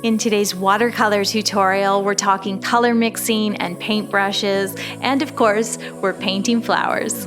In today's watercolor tutorial, we're talking color mixing and paintbrushes, and of course, we're painting flowers.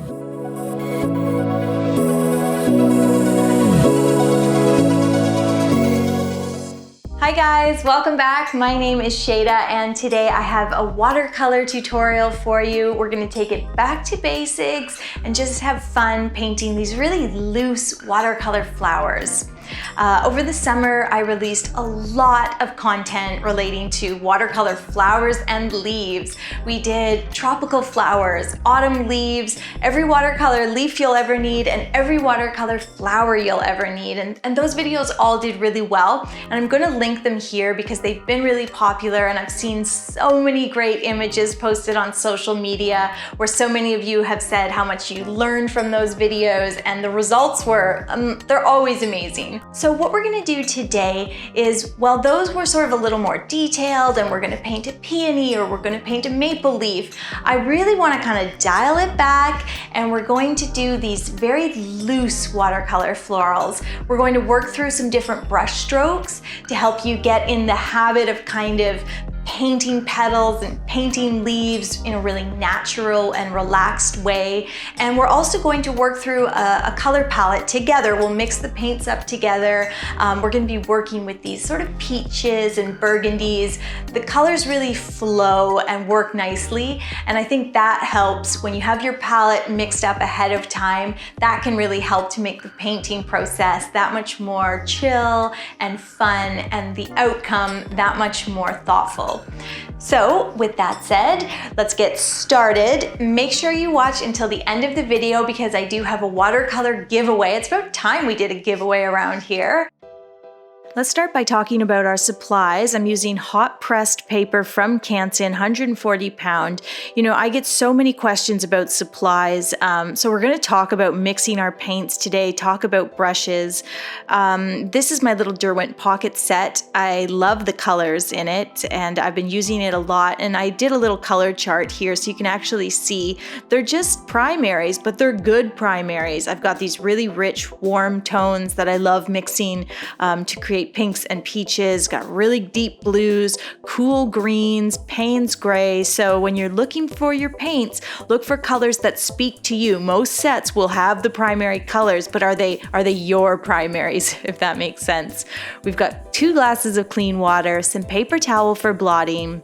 Hi guys, welcome back. My name is Shada and today I have a watercolor tutorial for you. We're gonna take it back to basics and just have fun painting these really loose watercolor flowers. Over the summer, I released a lot of content relating to watercolor flowers and leaves. We did tropical flowers, autumn leaves, every watercolor leaf you'll ever need, and every watercolor flower you'll ever need. And those videos all did really well. And I'm gonna link them here because they've been really popular and I've seen so many great images posted on social media where so many of you have said how much you learned from those videos, and the results were, they're always amazing. So what we're gonna do today is, well, those were sort of a little more detailed and we're gonna paint a peony or we're gonna paint a maple leaf. I really wanna kind of dial it back and we're going to do these very loose watercolor florals. We're going to work through some different brush strokes to help you get in the habit of kind of painting petals and painting leaves in a really natural and relaxed way. And we're also going to work through a color palette together. We'll mix the paints up together. We're going to be working with these sort of peaches and burgundies. The colors really flow and work nicely. And I think that helps when you have your palette mixed up ahead of time. That can really help to make the painting process that much more chill and fun, and the outcome that much more thoughtful. So with that said, let's get started. Make sure you watch until the end of the video because I do have a watercolor giveaway. It's about time we did a giveaway around here. Let's start by talking about our supplies. I'm using hot pressed paper from Canson, 140 pound. You know, I get so many questions about supplies. So we're gonna talk about mixing our paints today, talk about brushes. This is my little Derwent pocket set. I love the colors in it and I've been using it a lot, and I did a little color chart here so you can actually see they're just primaries, but they're good primaries. I've got these really rich, warm tones that I love mixing to create pinks and peaches, got really deep blues, cool greens, Payne's gray. So when you're looking for your paints, look for colors that speak to you. Most sets will have the primary colors, but are they your primaries, if that makes sense? We've got 2 glasses of clean water, some paper towel for blotting,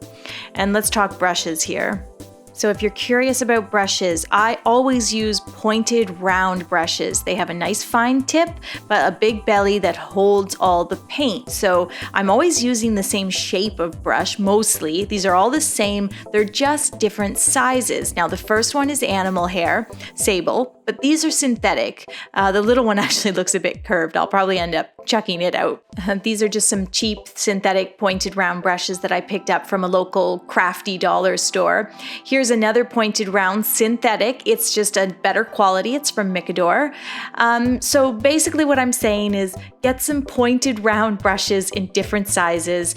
and let's talk brushes here. So if you're curious about brushes, I always use pointed round brushes. They have a nice fine tip, but a big belly that holds all the paint. So I'm always using the same shape of brush, mostly. These are all the same, they're just different sizes. Now the first one is animal hair, sable, but these are synthetic. The little one actually looks a bit curved. I'll probably end up chucking it out. These are just some cheap synthetic pointed round brushes that I picked up from a local crafty dollar store. Here's another pointed round synthetic. It's just a better quality. It's from Micador. So basically what I'm saying is get some pointed round brushes in different sizes.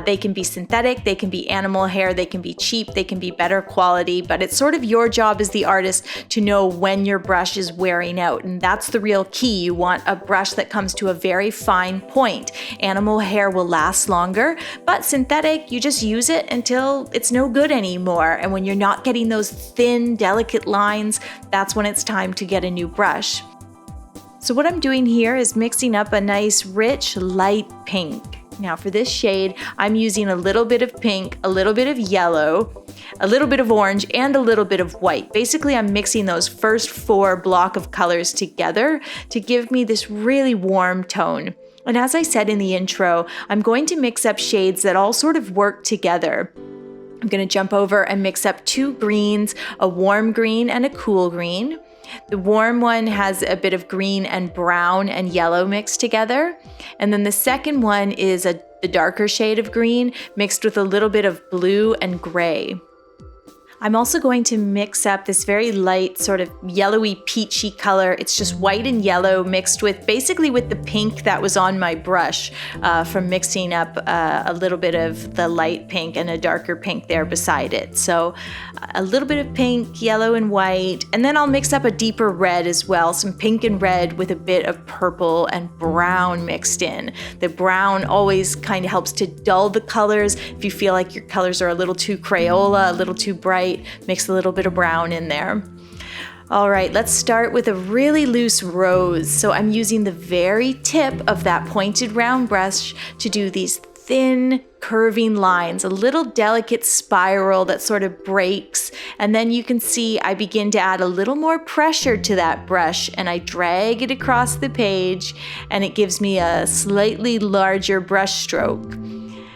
They can be synthetic, they can be animal hair, they can be cheap, they can be better quality, but it's sort of your job as the artist to know when your brush is wearing out, and that's the real key. You want a brush that comes to a very fine point. Animal hair will last longer, but synthetic, you just use it until it's no good anymore. And when you're not getting those thin, delicate lines, that's when it's time to get a new brush. So what I'm doing here is mixing up a nice, rich, light pink. Now for this shade, I'm using a little bit of pink, a little bit of yellow, a little bit of orange, and a little bit of white. Basically, I'm mixing those first 4 block of colors together to give me this really warm tone. And as I said in the intro, I'm going to mix up shades that all sort of work together. I'm going to jump over and mix up 2 greens, a warm green and a cool green. The warm one has a bit of green and brown and yellow mixed together. And then the second one is the darker shade of green mixed with a little bit of blue and gray. I'm also going to mix up this very light sort of yellowy peachy color. It's just white and yellow mixed with basically with the pink that was on my brush from mixing up a little bit of the light pink and a darker pink there beside it. So a little bit of pink, yellow and white, and then I'll mix up a deeper red as well, some pink and red with a bit of purple and brown mixed in. The brown always kind of helps to dull the colors. If you feel like your colors are a little too Crayola, a little too bright, mix a little bit of brown in there. All right, let's start with a really loose rose. So I'm using the very tip of that pointed round brush to do these thin curving lines, a little delicate spiral that sort of breaks. And then you can see I begin to add a little more pressure to that brush and I drag it across the page and it gives me a slightly larger brush stroke.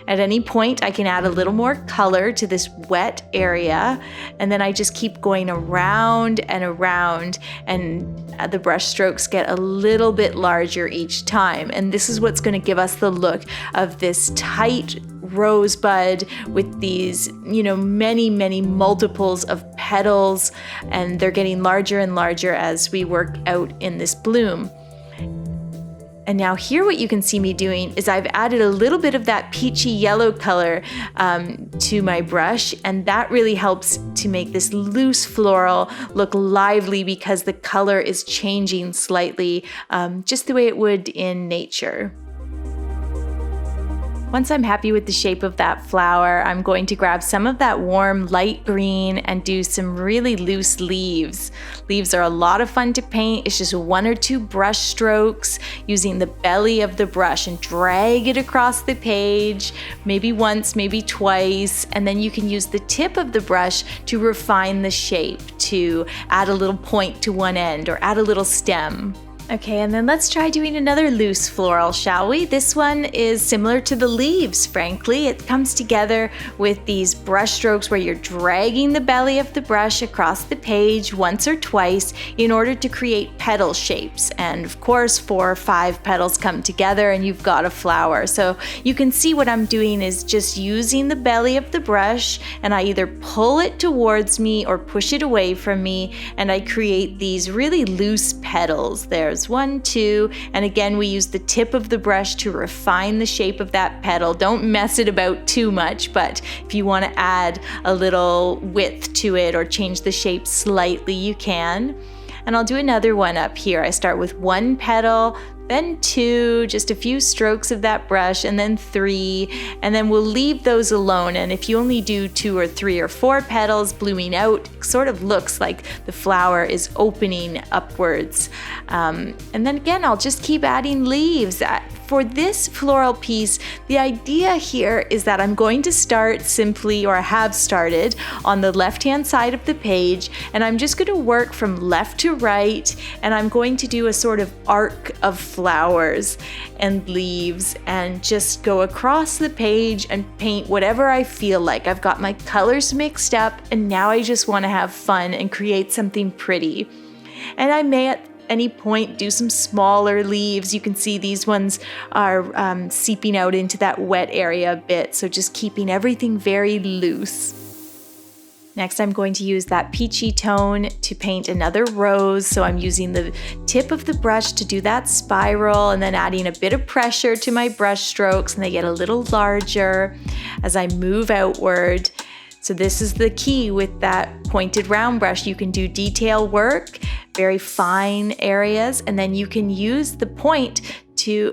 At any point, I can add a little more color to this wet area, and then I just keep going around and around, and the brush strokes get a little bit larger each time. And this is what's going to give us the look of this tight rosebud with these, many multiples of petals, and they're getting larger and larger as we work out in this bloom. And now here what you can see me doing is I've added a little bit of that peachy yellow color to my brush, and that really helps to make this loose floral look lively because the color is changing slightly, just the way it would in nature. Once I'm happy with the shape of that flower, I'm going to grab some of that warm light green and do some really loose leaves. Leaves are a lot of fun to paint. It's just 1 or 2 brush strokes using the belly of the brush and drag it across the page, maybe once, maybe twice, and then you can use the tip of the brush to refine the shape, to add a little point to one end or add a little stem. Okay, and then let's try doing another loose floral, shall we? This one is similar to the leaves, frankly. It comes together with these brush strokes where you're dragging the belly of the brush across the page once or twice in order to create petal shapes. And of course, 4 or 5 petals come together and you've got a flower. So you can see what I'm doing is just using the belly of the brush, and I either pull it towards me or push it away from me, and I create these really loose petals. There's 1, 2, and again we use the tip of the brush to refine the shape of that petal. Don't mess it about too much, but if you want to add a little width to it or change the shape slightly, you can. And I'll do another one up here. I start with 1 petal, then 2, just a few strokes of that brush, and then 3, and then we'll leave those alone. And if you only do 2 or 3 or 4 petals blooming out, it sort of looks like the flower is opening upwards. And then again, I'll just keep adding leaves. For this floral piece, the idea here is that I'm going to start simply, or I have started, on the left-hand side of the page, and I'm just going to work from left to right, and I'm going to do a sort of arc of flowers and leaves and just go across the page and paint whatever I feel like. I've got my colors mixed up, and now I just want to have fun and create something pretty. And I may at any point do some smaller leaves. You can see these ones are seeping out into that wet area a bit, so just keeping everything very loose. Next, I'm going to use that peachy tone to paint another rose. So I'm using the tip of the brush to do that spiral and then adding a bit of pressure to my brush strokes, and they get a little larger as I move outward. So this is the key with that pointed round brush. You can do detail work, very fine areas, and then you can use the point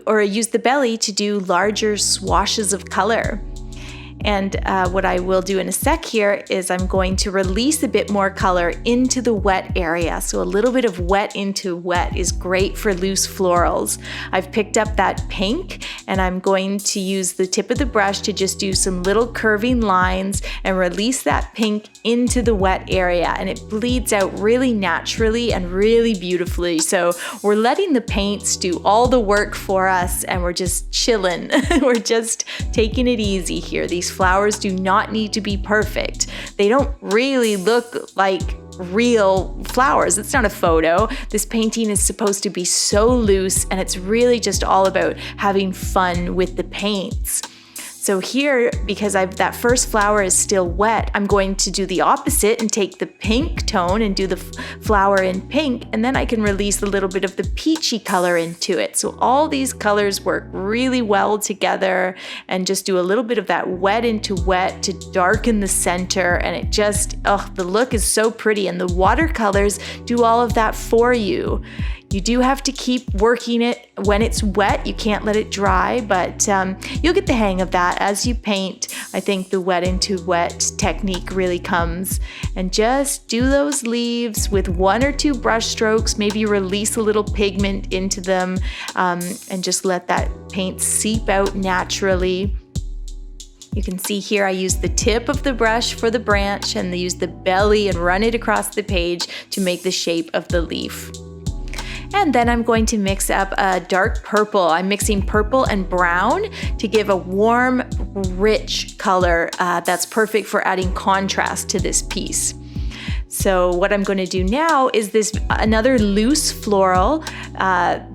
or use the belly to do larger swashes of color. And what I will do in a sec here is I'm going to release a bit more color into the wet area. So a little bit of wet into wet is great for loose florals. I've picked up that pink, and I'm going to use the tip of the brush to just do some little curving lines and release that pink into the wet area, and it bleeds out really naturally and really beautifully. So we're letting the paints do all the work for us, and we're just chilling. We're just taking it easy here. These flowers do not need to be perfect. They don't really look like real flowers. It's not a photo. This painting is supposed to be so loose, and it's really just all about having fun with the paints. So here, because that first flower is still wet, I'm going to do the opposite and take the pink tone and do the flower in pink, and then I can release a little bit of the peachy color into it. So all these colors work really well together, and just do a little bit of that wet into wet to darken the center, and it just, oh, the look is so pretty, and the watercolors do all of that for you. You do have to keep working it when it's wet. You can't let it dry, but you'll get the hang of that as you paint. I think the wet into wet technique really comes. And just do those leaves with 1 or 2 brush strokes, maybe release a little pigment into them, and just let that paint seep out naturally. You can see here I use the tip of the brush for the branch and use the belly and run it across the page to make the shape of the leaf. And then I'm going to mix up a dark purple. I'm mixing purple and brown to give a warm, rich color that's perfect for adding contrast to this piece. So what I'm going to do now is another loose floral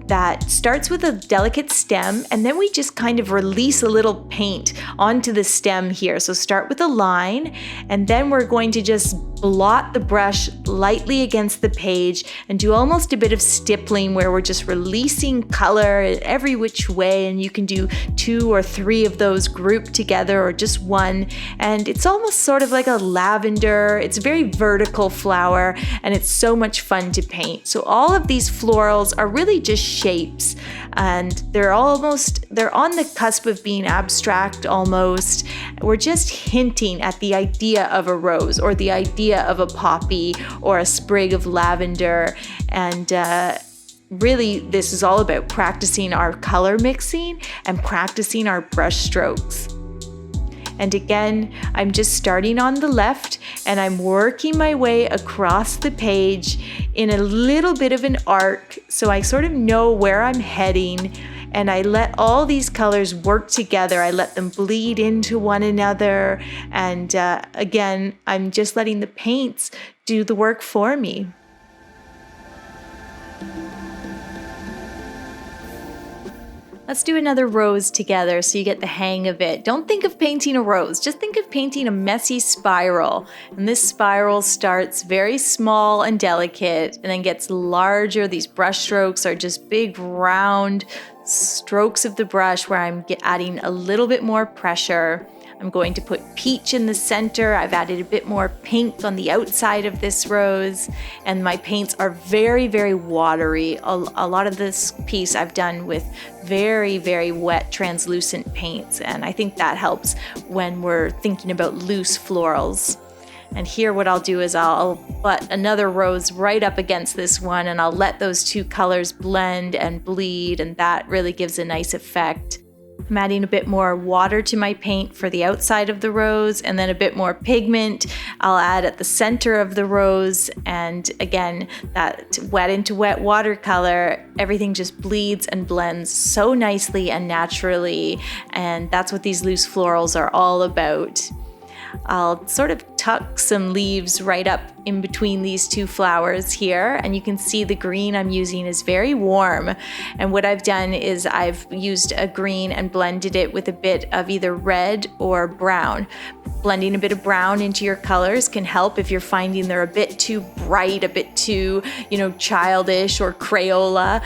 that starts with a delicate stem, and then we just kind of release a little paint onto the stem here. So start with a line, and then we're going to just blot the brush lightly against the page and do almost a bit of stippling where we're just releasing color every which way, and you can do 2 or 3 of those grouped together or just one, and it's almost sort of like a lavender. It's a very vertical flower, and it's so much fun to paint. So all of these florals are really just shapes, and they're on the cusp of being abstract almost. We're just hinting at the idea of a rose or the idea of a poppy or a sprig of lavender, and really this is all about practicing our color mixing and practicing our brush strokes. And again, I'm just starting on the left and I'm working my way across the page in a little bit of an arc, so I sort of know where I'm heading, and I let all these colors work together. I let them bleed into one another, and again, I'm just letting the paints do the work for me. Let's do another rose together so you get the hang of it. Don't think of painting a rose, just think of painting a messy spiral. And this spiral starts very small and delicate and then gets larger. These brush strokes are just big round strokes of the brush where I'm adding a little bit more pressure. I'm going to put peach in the center. I've added a bit more pink on the outside of this rose, and my paints are very, very watery. A lot of this piece I've done with very, very wet translucent paints, and I think that helps when we're thinking about loose florals. And here what I'll do is I'll butt another rose right up against this one, and I'll let those 2 colors blend and bleed, and that really gives a nice effect. I'm adding a bit more water to my paint for the outside of the rose, and then a bit more pigment I'll add at the center of the rose. And again, that wet into wet watercolor, everything just bleeds and blends so nicely and naturally, and that's what these loose florals are all about. I'll sort of tuck some leaves right up in between these 2 flowers here, and you can see the green I'm using is very warm. And what I've done is I've used a green and blended it with a bit of either red or brown. Blending a bit of brown into your colors can help if you're finding they're a bit too bright, a bit too, childish or Crayola,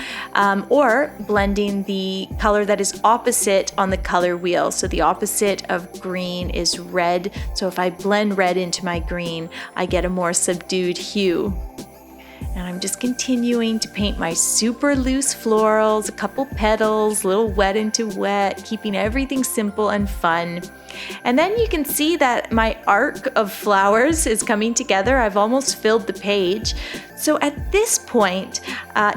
or blending the color that is opposite on the color wheel. So the opposite of green is red. So if I blend red into my green, I get a more subdued hue. And I'm just continuing to paint my super loose florals, a couple petals, a little wet into wet, keeping everything simple and fun. And then you can see that my arc of flowers is coming together. I've almost filled the page. So at this point,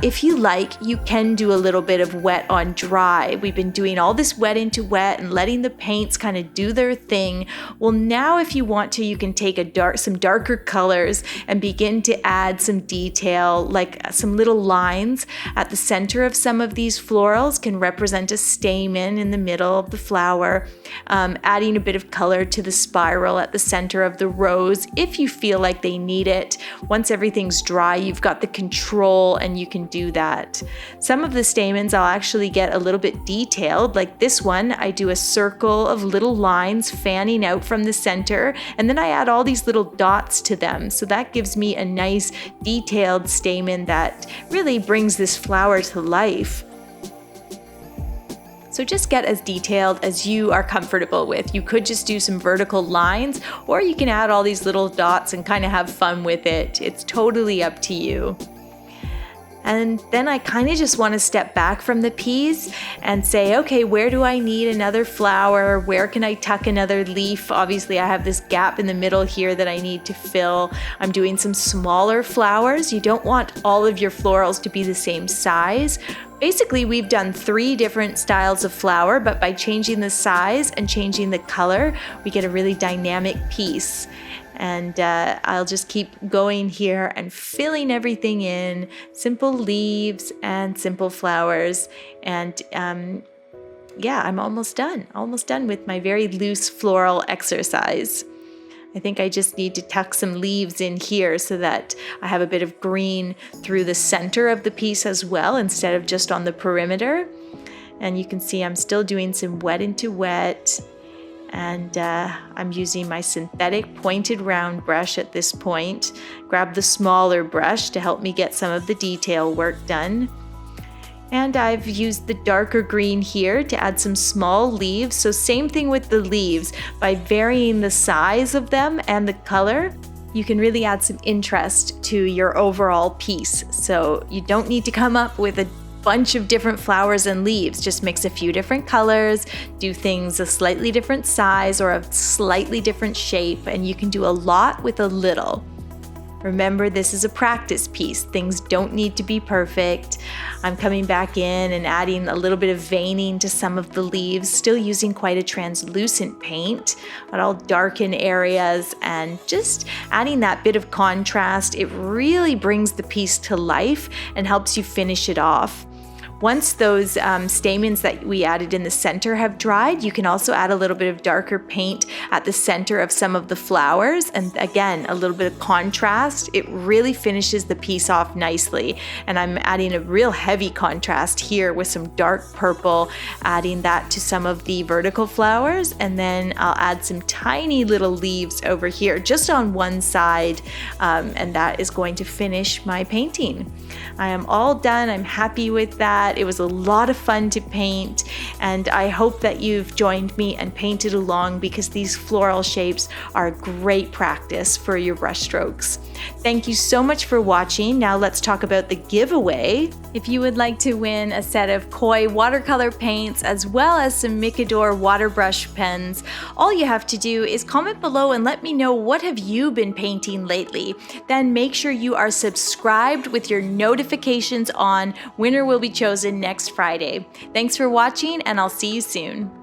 if you like, you can do a little bit of wet on dry. We've been doing all this wet into wet and letting the paints kind of do their thing. Well, now if you want to, you can take some darker colors and begin to add some detail, like some little lines at the center of some of these florals can represent a stamen in the middle of the flower. Adding a bit of color to the spiral at the center of the rose if you feel like they need it. Once everything's dry, dry, you've got the control and you can do that. Some of the stamens I'll actually get a little bit detailed, like this one, I do a circle of little lines fanning out from the center, and then I add all these little dots to them. So that gives me a nice detailed stamen that really brings this flower to life. So just get as detailed as you are comfortable with. You could just do some vertical lines, or you can add all these little dots and kind of have fun with it. It's totally up to you. And then I kind of just want to step back from the piece and say, okay, where do I need another flower? Where can I tuck another leaf? Obviously, I have this gap in the middle here that I need to fill. I'm doing some smaller flowers. You don't want all of your florals to be the same size. Basically, we've done 3 different styles of flower, but by changing the size and changing the color, we get a really dynamic piece. And I'll just keep going here and filling everything in, simple leaves and simple flowers. And yeah, I'm almost done with my very loose floral exercise. I think I just need to tuck some leaves in here so that I have a bit of green through the center of the piece as well, instead of just on the perimeter. And you can see I'm still doing some wet into wet. And I'm using my synthetic pointed round brush at this point. Grab the smaller brush to help me get some of the detail work done. And I've used the darker green here to add some small leaves. So same thing with the leaves. By varying the size of them and the color, you can really add some interest to your overall piece. So you don't need to come up with a bunch of different flowers and leaves. Just mix a few different colors, do things a slightly different size or a slightly different shape, and you can do a lot with a little. Remember, this is a practice piece. Things don't need to be perfect. I'm coming back in and adding a little bit of veining to some of the leaves, still using quite a translucent paint, but I'll darken areas and just adding that bit of contrast. It really brings the piece to life and helps you finish it off. Once those stamens that we added in the center have dried, you can also add a little bit of darker paint at the center of some of the flowers. And again, a little bit of contrast. It really finishes the piece off nicely. And I'm adding a real heavy contrast here with some dark purple, adding that to some of the vertical flowers. And then I'll add some tiny little leaves over here, just on one side. And that is going to finish my painting. I am all done. I'm happy with that. It was a lot of fun to paint, and I hope that you've joined me and painted along, because these floral shapes are a great practice for your brush strokes. Thank you so much for watching. Now let's talk about the giveaway. If you would like to win a set of Koi watercolor paints as well as some Micador water brush pens, all you have to do is comment below and let me know, what have you been painting lately? Then make sure you are subscribed with your notifications on. Winner will be chosen next Friday. Thanks for watching, and I'll see you soon.